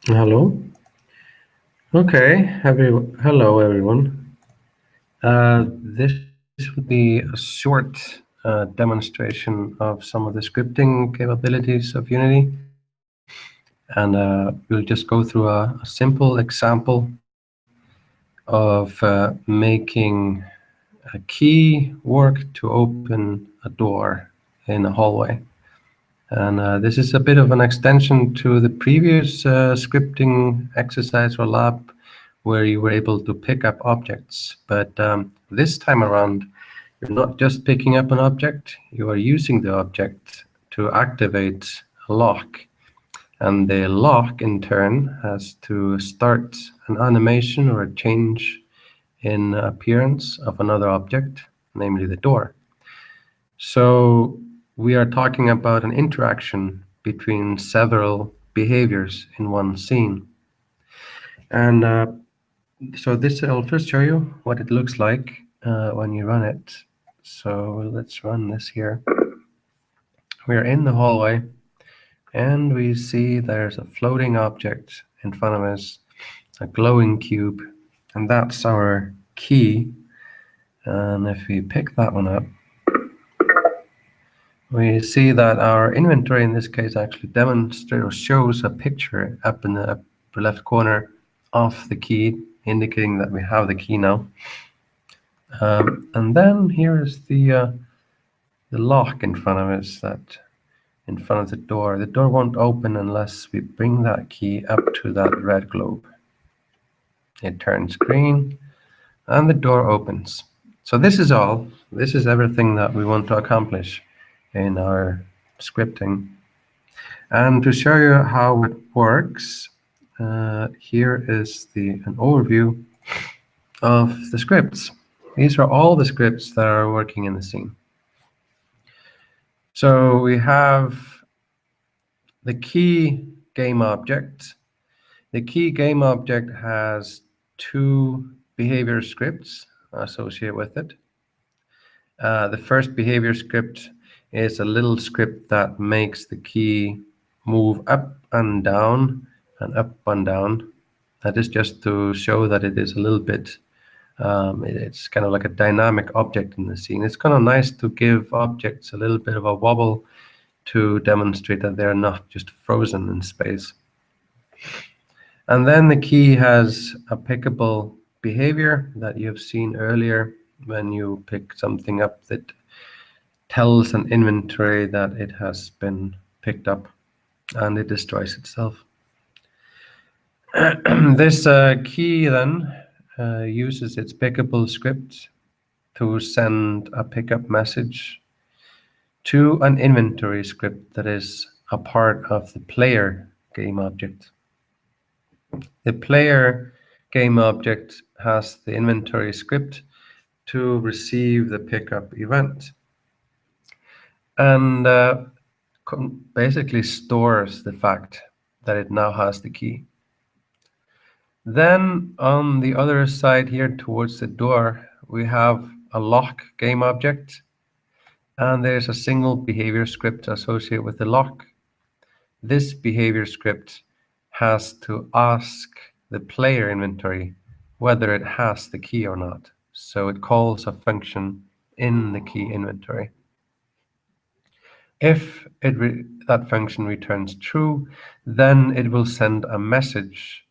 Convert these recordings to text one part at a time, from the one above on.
Hello. Okay. Hello, everyone. This will be a short demonstration of some of the scripting capabilities of Unity, and we'll just go through a simple example of making a key work to open a door in a hallway. And this is a bit of an extension to the previous scripting exercise or lab where you were able to pick up objects. But this time around, you're not just picking up an object, you are using the object to activate a lock. And the lock, in turn, has to start an animation or a change in appearance of another object, namely the door. So we are talking about an interaction between several behaviors in one scene. And so this, I'll first show you what it looks like when you run it. So let's run this here. We're in the hallway, and we see there's a floating object in front of us, a glowing cube, and that's our key. And if we pick that one up, we see that our inventory in this case actually demonstrates or shows a picture up in the upper left corner of the key, indicating that we have the key now. And then here is the lock in front of us, that in front of the door. The door won't open unless we bring that key up to that red globe. It turns green, and the door opens. So this is all. This is everything that we want to accomplish in our scripting. And to show you how it works, here is an overview of the scripts. These are all the scripts that are working in the scene. So we have the key game object. The key game object has two behavior scripts associated with it. The first behavior script is a little script that makes the key move up and down and up and down. That is just to show that it is a little bit, it's kind of like a dynamic object in the scene. It's kind of nice to give objects a little bit of a wobble to demonstrate that they're not just frozen in space. And then the key has a pickable behavior that you have seen earlier when you pick something up that tells an inventory that it has been picked up, and it destroys itself. This key then uses its pickable script to send a pickup message to an inventory script that is a part of the player game object. The player game object has the inventory script to receive the pickup event, and basically stores the fact that it now has the key. Then on the other side here towards the door, we have a lock game object, and there's a single behavior script associated with the lock. This behavior script has to ask the player inventory whether it has the key or not. So it calls a function in the key inventory. If that function returns true, then it will send a message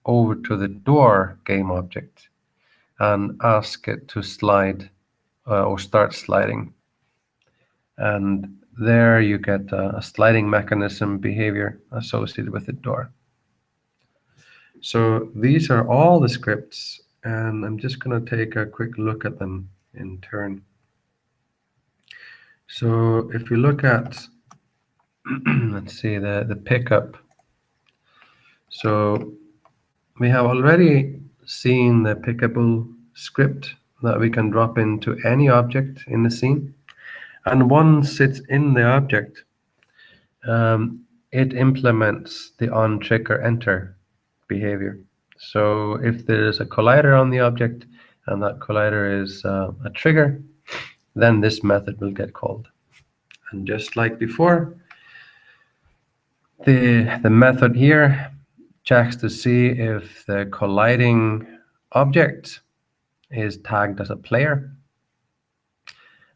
over to the door game object and ask it to slide or start sliding. And there you get a sliding mechanism behavior associated with the door. So these are all the scripts, and I'm just going to take a quick look at them in turn. So if you look at, let's see, the pickup. So we have already seen the pickable script that we can drop into any object in the scene. And once it's in the object, it implements the on trigger enter behavior. So if there's a collider on the object and that collider is a trigger, then this method will get called. And just like before, the method here checks to see if the colliding object is tagged as a player.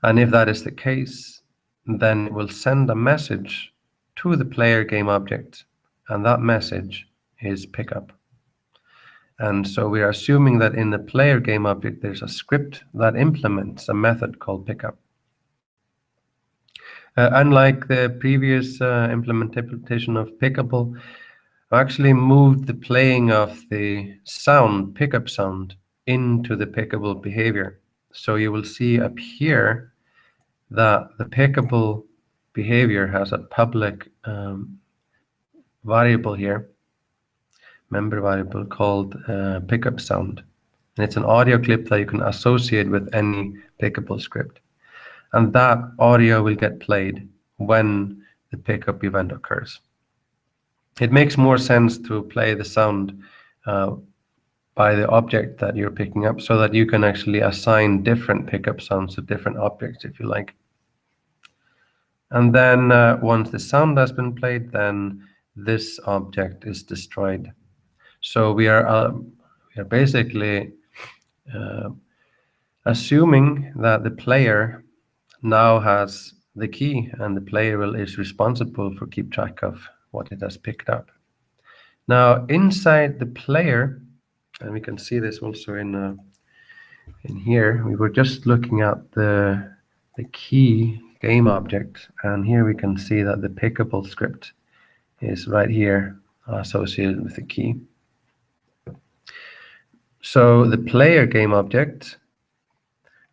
And if that is the case, then it will send a message to the player game object, and that message is pickup. And so we are assuming that in the player game object, there's a script that implements a method called pickup. Unlike the previous implementation of pickable, I actually moved the playing of the sound, pickup sound, into the pickable behavior. So you will see up here that the pickable behavior has a public variable here, member variable called pickup sound. And it's an audio clip that you can associate with any pickable script. And that audio will get played when the pickup event occurs. It makes more sense to play the sound by the object that you're picking up, so that you can actually assign different pickup sounds to different objects if you like. And then once the sound has been played, then this object is destroyed. So we are basically assuming that the player now has the key, and the player is responsible for keep track of what it has picked up. Now inside the player, and we can see this also in here, we were just looking at the key game object, and here we can see that the pickable script is right here associated with the key. So the player game object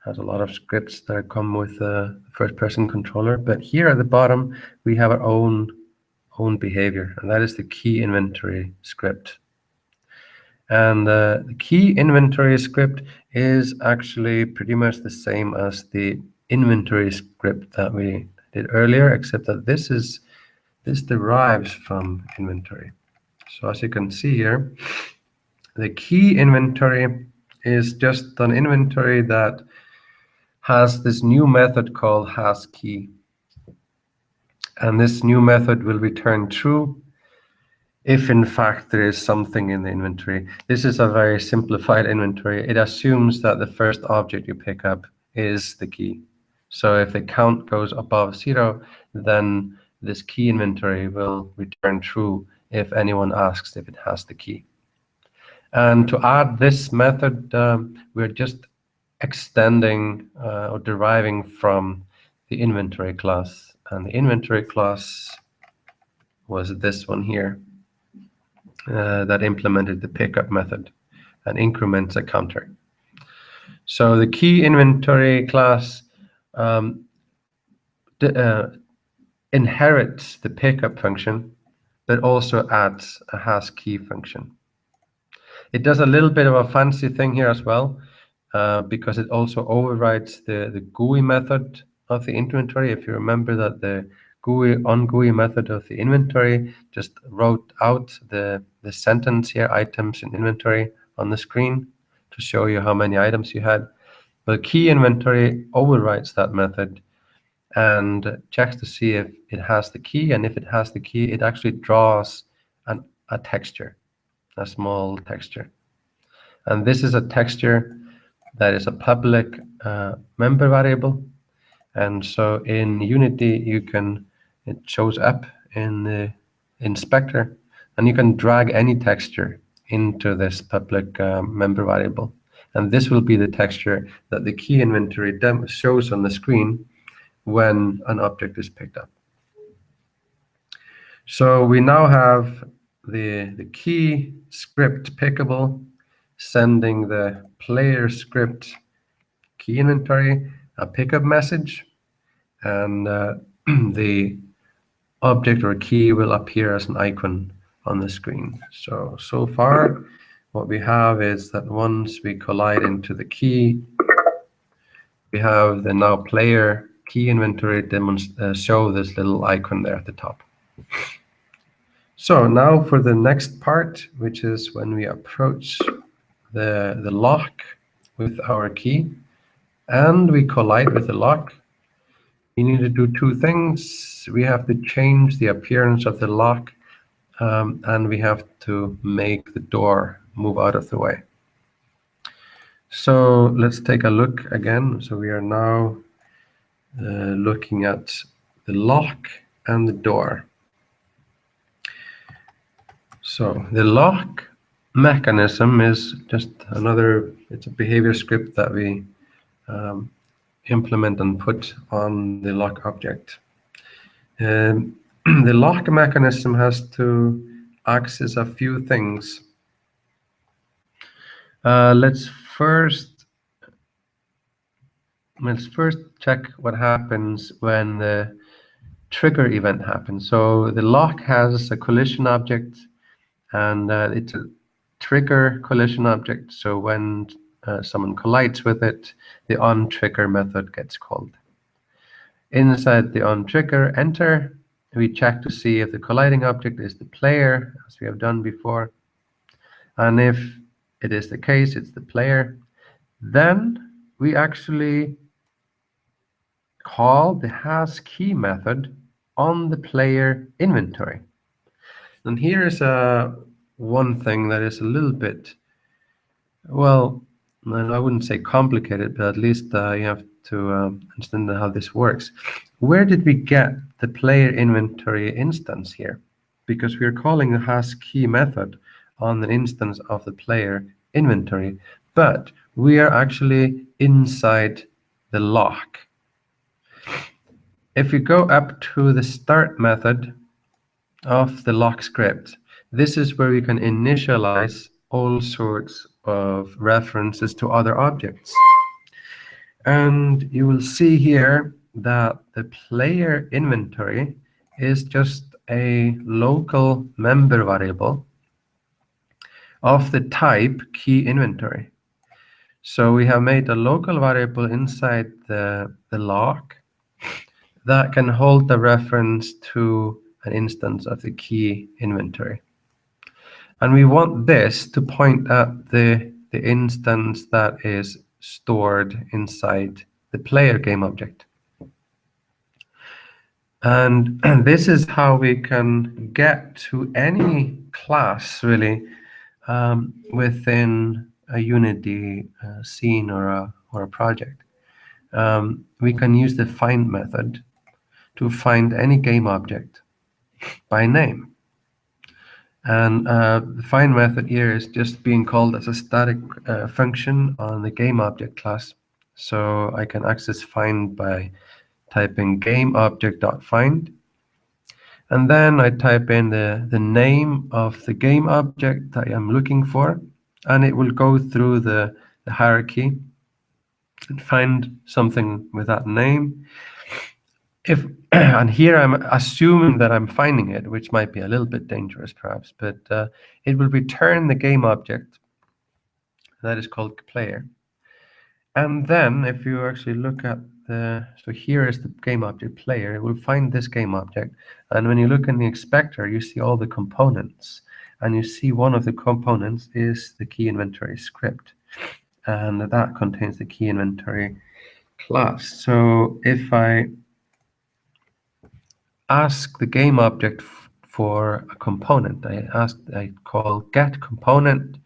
has a lot of scripts that come with the first-person controller, but here at the bottom we have our own behavior, and that is the key inventory script. And the key inventory script is actually pretty much the same as the inventory script that we did earlier, except that this derives from inventory. So as you can see here, the key inventory is just an inventory that has this new method called hasKey. And this new method will return true if in fact there is something in the inventory. This is a very simplified inventory. It assumes that the first object you pick up is the key. So if the count goes above 0, then this key inventory will return true if anyone asks if it has the key. And to add this method, we're just extending or deriving from the inventory class. And the inventory class was this one here that implemented the pickup method and increments a counter. So the key inventory class inherits the pickup function, but also adds a hasKey function. It does a little bit of a fancy thing here as well, because it also overrides the GUI method of the inventory. If you remember that the GUI method of the inventory just wrote out the sentence here, items in inventory, on the screen to show you how many items you had. But key inventory overrides that method and checks to see if it has the key, and if it has the key, it actually draws a texture, a small texture. And this is a texture that is a public member variable. And so in Unity, it shows up in the inspector, and you can drag any texture into this public member variable. And this will be the texture that the key inventory shows on the screen when an object is picked up. So we now have the key script pickable sending the player script key inventory a pickup message, and the object or key will appear as an icon on the screen. So far what we have is that once we collide into the key, we have the now player key inventory show this little icon there at the top. So now for the next part, which is when we approach the lock with our key and we collide with the lock, we need to do two things. We have to change the appearance of the lock and we have to make the door move out of the way. So let's take a look again. So we are now looking at the lock and the door. So the lock mechanism is just another, it's a behavior script that we implement and put on the lock object. The lock mechanism has to access a few things. Let's first check what happens when the trigger event happens. So the lock has a collision object, and it's a trigger collision object. So when someone collides with it, the onTrigger method gets called. Inside the onTrigger enter, we check to see if the colliding object is the player, as we have done before. And if it is the case, it's the player, then we actually call the hasKey method on the player inventory. And here is one thing that is a little bit, well, I wouldn't say complicated, but at least you have to understand how this works. Where did we get the player inventory instance here? Because we're calling the hasKey method on an instance of the player inventory, but we are actually inside the lock. If you go up to the start method of the lock script, this is where we can initialize all sorts of references to other objects. And you will see here that the player inventory is just a local member variable of the type key inventory. So we have made a local variable inside the lock that can hold the reference to an instance of the key inventory. And we want this to point at the instance that is stored inside the player game object. And this is how we can get to any class, really, within a Unity scene or a project. We can use the find method to find any game object by name. And the find method here is just being called as a static function on the game object class. So I can access find by typing gameObject.find. And then I type in the name of the game object that I am looking for, and it will go through the hierarchy and find something with that name. And here I'm assuming that I'm finding it, which might be a little bit dangerous perhaps, but it will return the game object that is called player. And then if you actually look at so here is the game object player, it will find this game object. And when you look in the inspector, you see all the components. And you see one of the components is the key inventory script. And that contains the key inventory class. So if I ask the game object for a component, I call get component,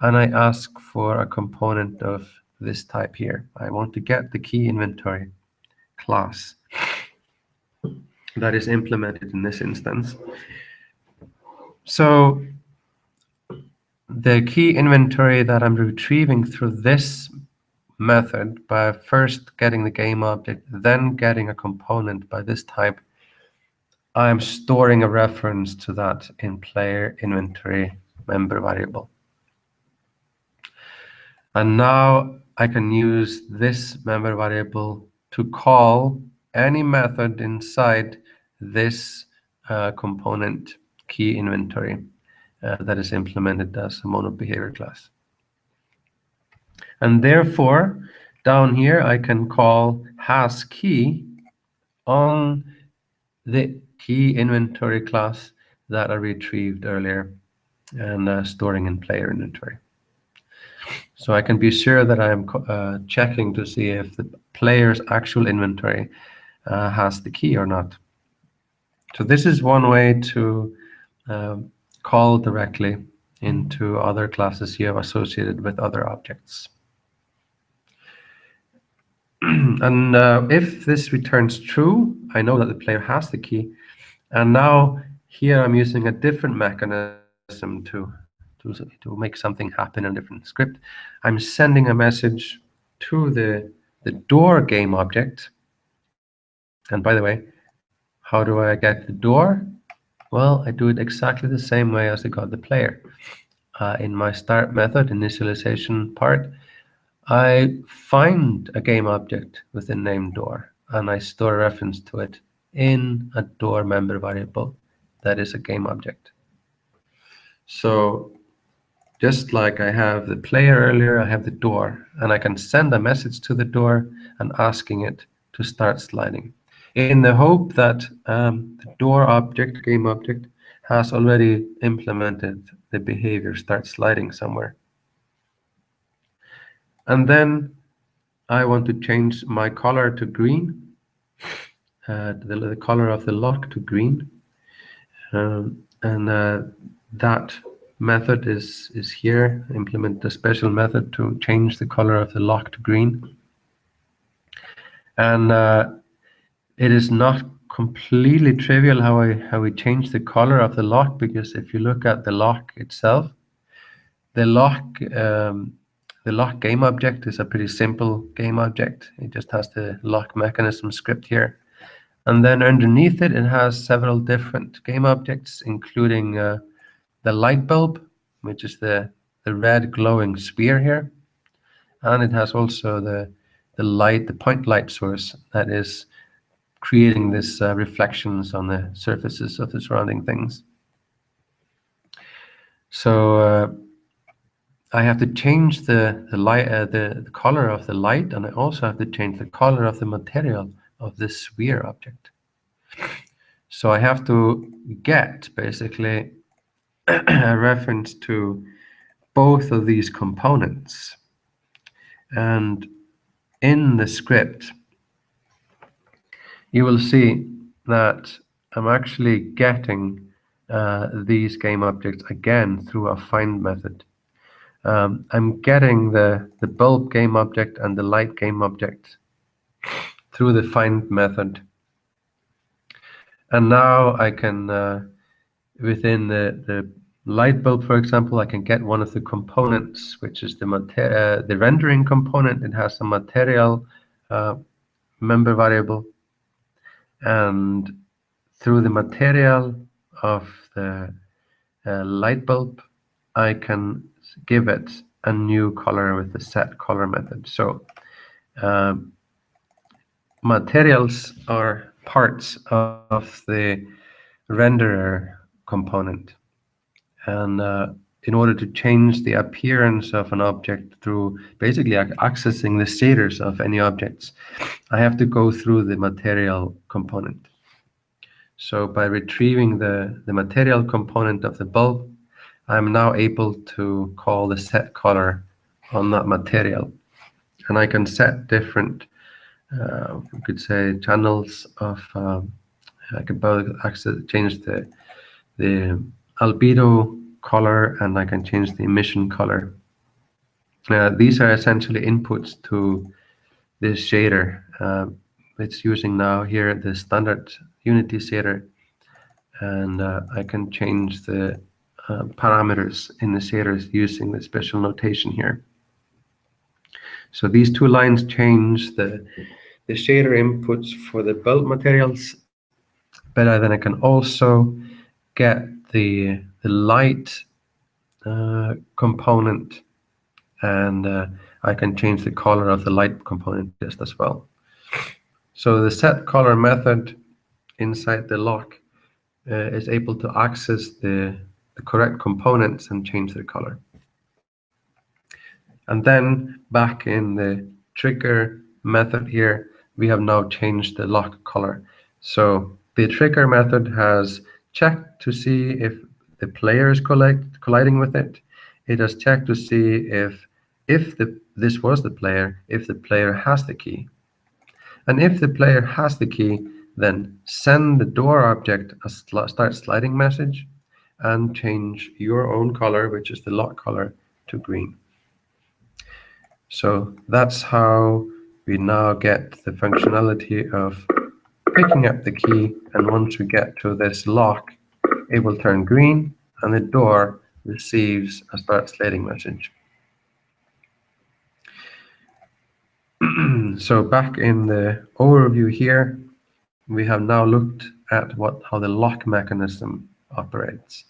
and I ask for a component of this type here. I want to get the key inventory class that is implemented in this instance. So the key inventory that I'm retrieving through this method by first getting the game object, then getting a component by this type, I'm storing a reference to that in player inventory member variable. And now I can use this member variable to call any method inside this component key inventory that is implemented as a mono behavior class. And therefore, down here, I can call hasKey on the key inventory class that I retrieved earlier and storing in player inventory. So I can be sure that I'm checking to see if the player's actual inventory has the key or not. So this is one way to call directly into other classes you have associated with other objects. And if this returns true, I know that the player has the key. And now here I'm using a different mechanism to make something happen in a different script. I'm sending a message to the door game object. And by the way, how do I get the door? Well, I do it exactly the same way as I got the player. In my start method initialization part, I find a game object with the name door, and I store a reference to it in a door member variable that is a game object. So just like I have the player earlier, I have the door, and I can send a message to the door and asking it to start sliding, in the hope that the door object, game object, has already implemented the behavior start sliding somewhere. And then I want to change my color to green, the color of the lock to green, and that method is here. Implement a special method to change the color of the lock to green. And it is not completely trivial how we change the color of the lock, because if you look at the lock itself, the lock game object is a pretty simple game object. It just has the lock mechanism script here. And then underneath it, it has several different game objects, including the light bulb, which is the red glowing sphere here. And it has also the point light source that is creating this reflections on the surfaces of the surrounding things. So I have to change the color of the light, and I also have to change the color of the material of this sphere object. So I have to get basically a reference to both of these components. And in the script, you will see that I'm actually getting these game objects again through a find method. I'm getting the bulb game object and the light game object through the find method. And now I can, within the light bulb, for example, I can get one of the components, which is the rendering component. It has a material member variable. And through the material of the light bulb, I can give it a new color with the set color method. So materials are parts of the renderer component. And in order to change the appearance of an object through basically accessing the shaders of any objects, I have to go through the material component. So by retrieving the material component of the bulb, I'm now able to call the set color on that material. And I can set different, we could say, channels of, I can both change the albedo color, and I can change the emission color. These are essentially inputs to this shader. It's using now here the standard Unity shader, and I can change the parameters in the shaders using the special notation here. So these two lines change the shader inputs for the bulb materials, but then I can also get the light component, and I can change the color of the light component just as well. So the set color method inside the lock is able to access the correct components and change their color. And then back in the trigger method here, we have now changed the lock color. So the trigger method has checked to see if the player is colliding with it. It has checked to see if this was the player, if the player has the key. And if the player has the key, then send the door object a start sliding message. and change your own color, which is the lock color, to green. So that's how we now get the functionality of picking up the key, and once we get to this lock, it will turn green and the door receives a start slating message. So back in the overview here, we have now looked at how the lock mechanism operates.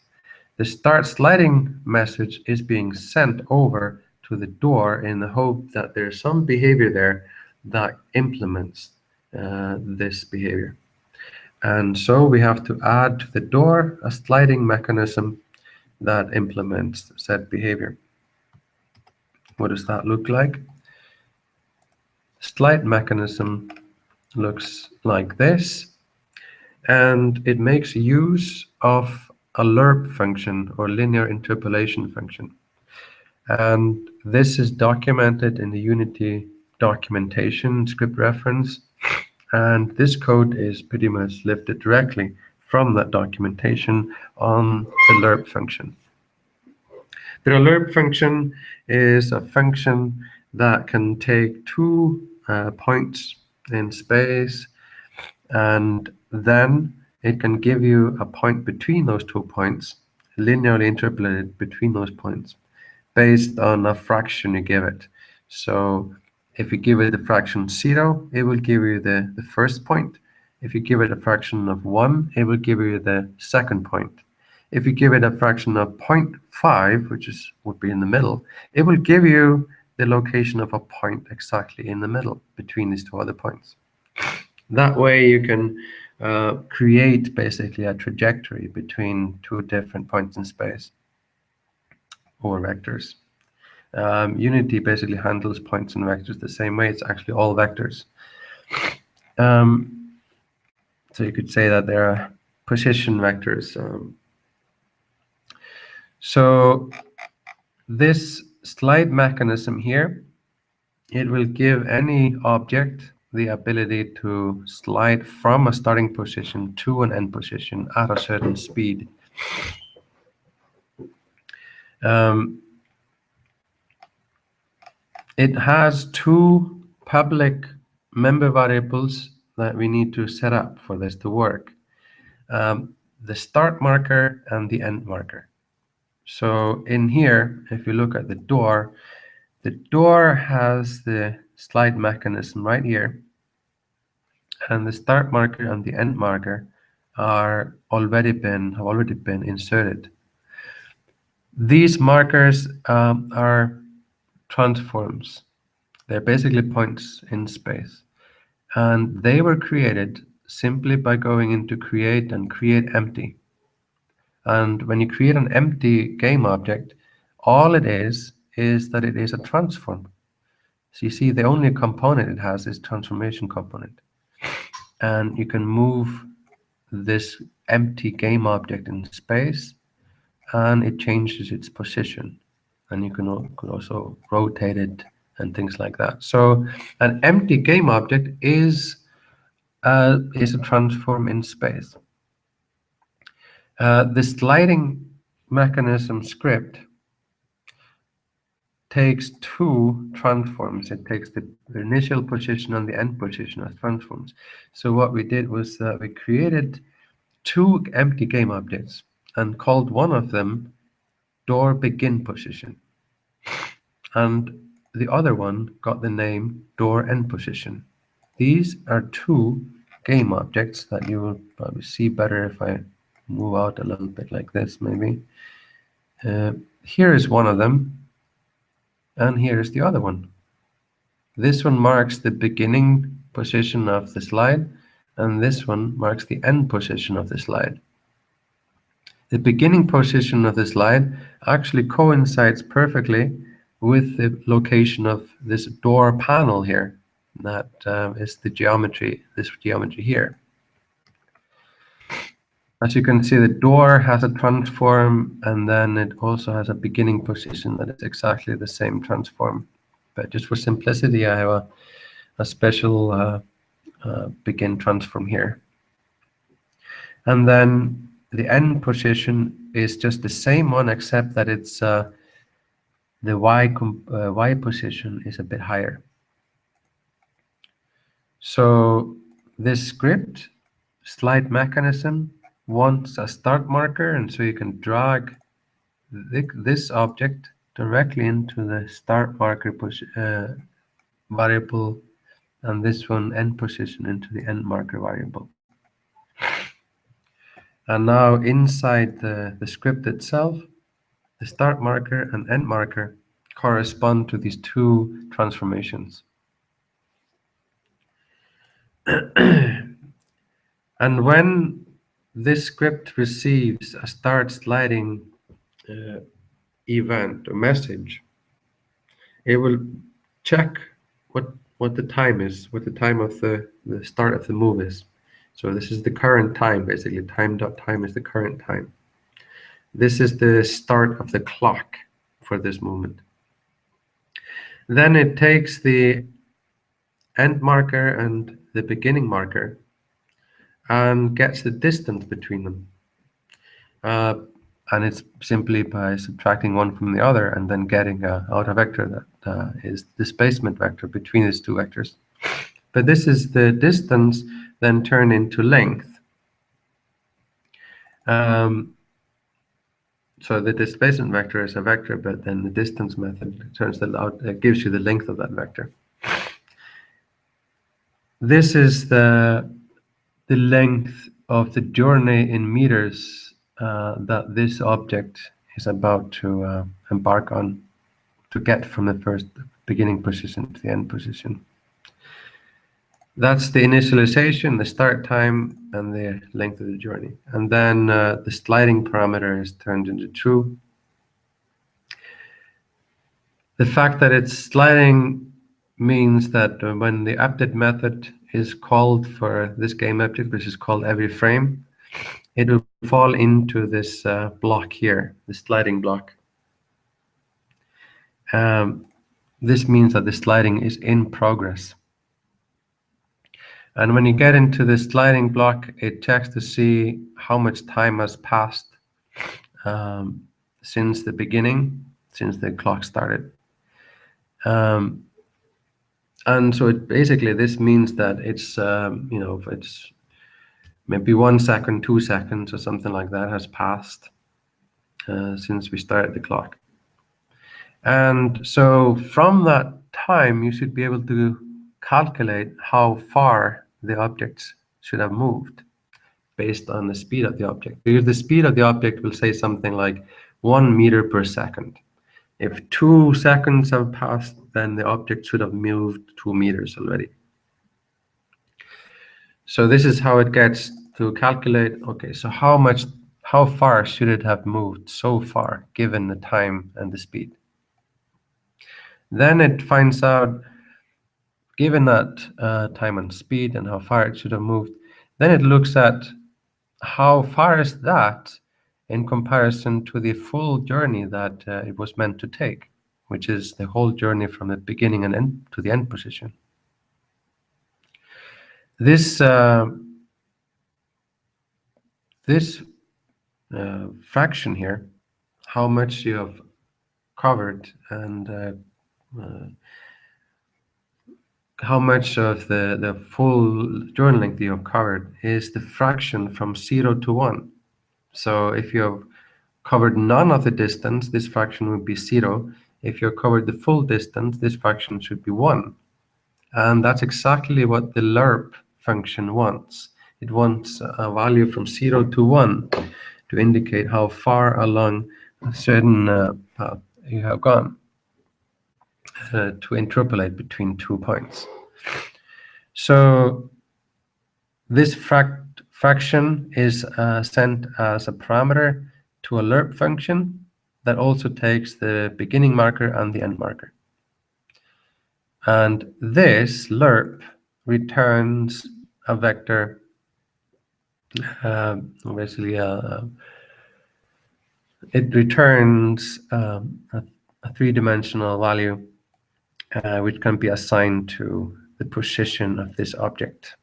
The start sliding message is being sent over to the door in the hope that there's some behavior there that implements this behavior. And so we have to add to the door a sliding mechanism that implements said behavior. What does that look like? Slide mechanism looks like this, and it makes use of a lerp function, or linear interpolation function. And this is documented in the Unity documentation script reference, and this code is pretty much lifted directly from that documentation on the lerp function. The lerp function is a function that can take two points in space, and then it can give you a point between those 2 points, linearly interpolated between those points, based on a fraction you give it. So if you give it the fraction 0, it will give you the first point. If you give it a fraction of 1, it will give you the second point. If you give it a fraction of 0.5, which would be in the middle, it will give you the location of a point exactly in the middle between these two other points. That way you can create basically a trajectory between two different points in space, or vectors. Unity basically handles points and vectors the same way. It's actually all vectors. So you could say that there are position vectors. So this slide mechanism here, it will give any object the ability to slide from a starting position to an end position at a certain speed. It has two public member variables that we need to set up for this to work. The start marker and the end marker. So in here, if you look at the door has the slide mechanism right here, and the start marker and the end marker have already been inserted. These markers are transforms. They're basically points in space, and they were created simply by going into create and create empty. And when you create an empty game object, all it is that it is a transform. So you see the only component it has is transformation component. And you can move this empty game object in space, and it changes its position. And you can also rotate it and things like that. So an empty game object is a transform in space. The sliding mechanism script takes two transforms. It takes the initial position and the end position as transforms. So what we did was that we created two empty game objects and called one of them door begin position, and the other one got the name door end position. These are two game objects that you will probably see better if I move out a little bit like this, maybe. Here is one of them, and here is the other one. This one marks the beginning position of the slide, and this one marks the end position of the slide. The beginning position of the slide actually coincides perfectly with the location of this door panel here. That is the geometry, this geometry here. As you can see, the door has a transform, and then it also has a beginning position that is exactly the same transform. But just for simplicity, I have a special begin transform here. And then the end position is just the same one, except that it's the y position is a bit higher. So this script slide mechanism wants a start marker, and so you can drag this object directly into the start marker variable, and this one end position into the end marker variable. And now inside the script itself, the start marker and end marker correspond to these two transformations. And when this script receives a start sliding event or message, it will check what the time is, what the time of the start of the move is. So this is the current time, basically. Time.time is the current time. This is the start of the clock for this movement. Then it takes the end marker and the beginning marker and gets the distance between them. And it's simply by subtracting one from the other and then getting out a vector that is displacement vector between these two vectors. But this is the distance then turned into length. So the displacement vector is a vector, but then the distance method turns that out, gives you the length of that vector. This is the length of the journey in meters that this object is about to embark on to get from the first beginning position to the end position. That's the initialization, the start time, and the length of the journey. And then the sliding parameter is turned into true. The fact that it's sliding means that when the update method is called for this game object, which is called every frame, it will fall into this block here, the sliding block. This means that the sliding is in progress. And when you get into the sliding block, it checks to see how much time has passed since the beginning, since the clock started. And so basically this means that it's, if it's maybe 1 second, 2 seconds or something like that has passed since we started the clock. And so from that time, you should be able to calculate how far the objects should have moved based on the speed of the object. Because the speed of the object will say something like 1 meter per second. If 2 seconds have passed, then the object should have moved 2 meters already. So this is how it gets to calculate, okay, so how far should it have moved so far, given the time and the speed? Then it finds out, given that time and speed and how far it should have moved, then it looks at how far is that in comparison to the full journey that it was meant to take, which is the whole journey from the beginning and end to the end position. This fraction here, how much you have covered and how much of the full journey length you have covered is the fraction from 0 to 1. So if you have covered none of the distance, this fraction would be 0. If you have covered the full distance, this fraction should be 1. And that's exactly what the lerp function wants. It wants a value from 0 to 1 to indicate how far along a certain path you have gone. To interpolate between 2 points. So this fraction is sent as a parameter to a lerp function that also takes the beginning marker and the end marker. And this lerp returns a vector, basically it returns a three-dimensional value which can be assigned to the position of this object,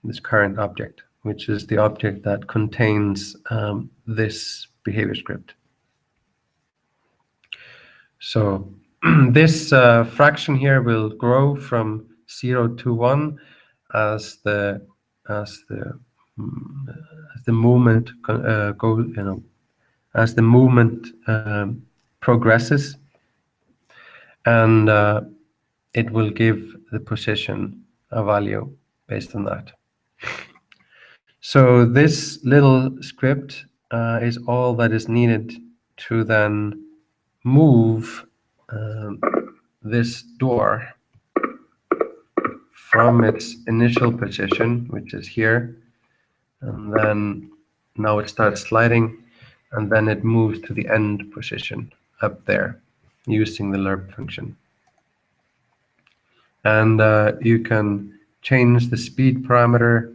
this current object, which is the object that contains this behavior script. So this fraction here will grow from 0 to 1 as the movement goes, as the movement progresses, and it will give the position a value based on that. So this little script is all that is needed to then move this door from its initial position, which is here, and then now it starts sliding, and then it moves to the end position up there using the lerp function. And you can change the speed parameter,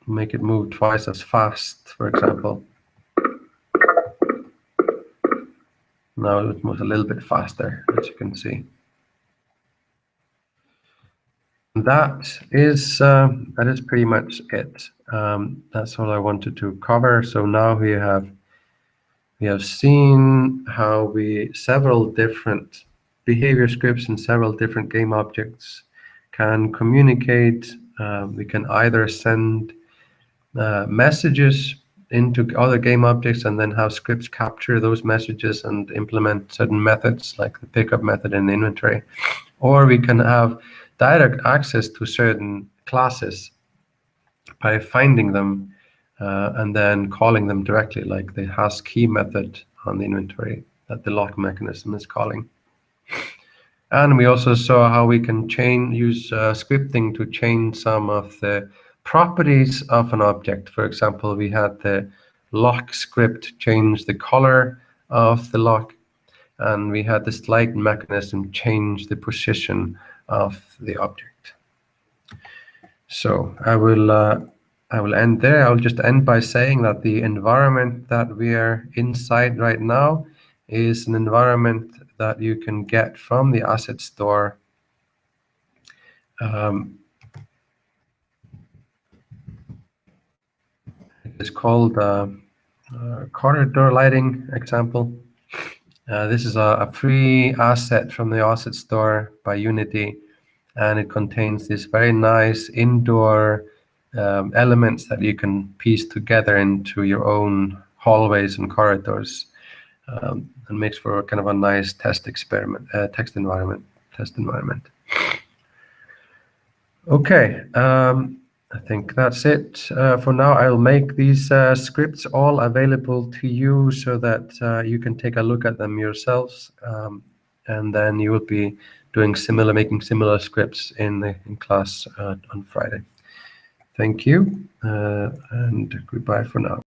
make it move twice as fast, for example. Now it moves a little bit faster, as you can see. That is pretty much it. That's all I wanted to cover. So now we have seen how several different behavior scripts and several different game objects can communicate. We can either send messages into other game objects and then have scripts capture those messages and implement certain methods like the pickup method in the inventory, or we can have direct access to certain classes by finding them and then calling them directly, like the has key method on the inventory that the lock mechanism is calling. And we also saw how we can use scripting to change some of the properties of an object. For example, we had the lock script change the color of the lock, and we had the slide mechanism change the position of the object. So I will end there. I'll just end by saying that the environment that we are inside right now is an environment that you can get from the asset store. It's called corridor lighting example. This is a free asset from the asset store by Unity, and it contains these very nice indoor elements that you can piece together into your own hallways and corridors, and makes for kind of a nice test environment. Okay, I think that's it for now. I'll make these scripts all available to you so that you can take a look at them yourselves, and then you will be doing making similar scripts in class on Friday. Thank you, and goodbye for now.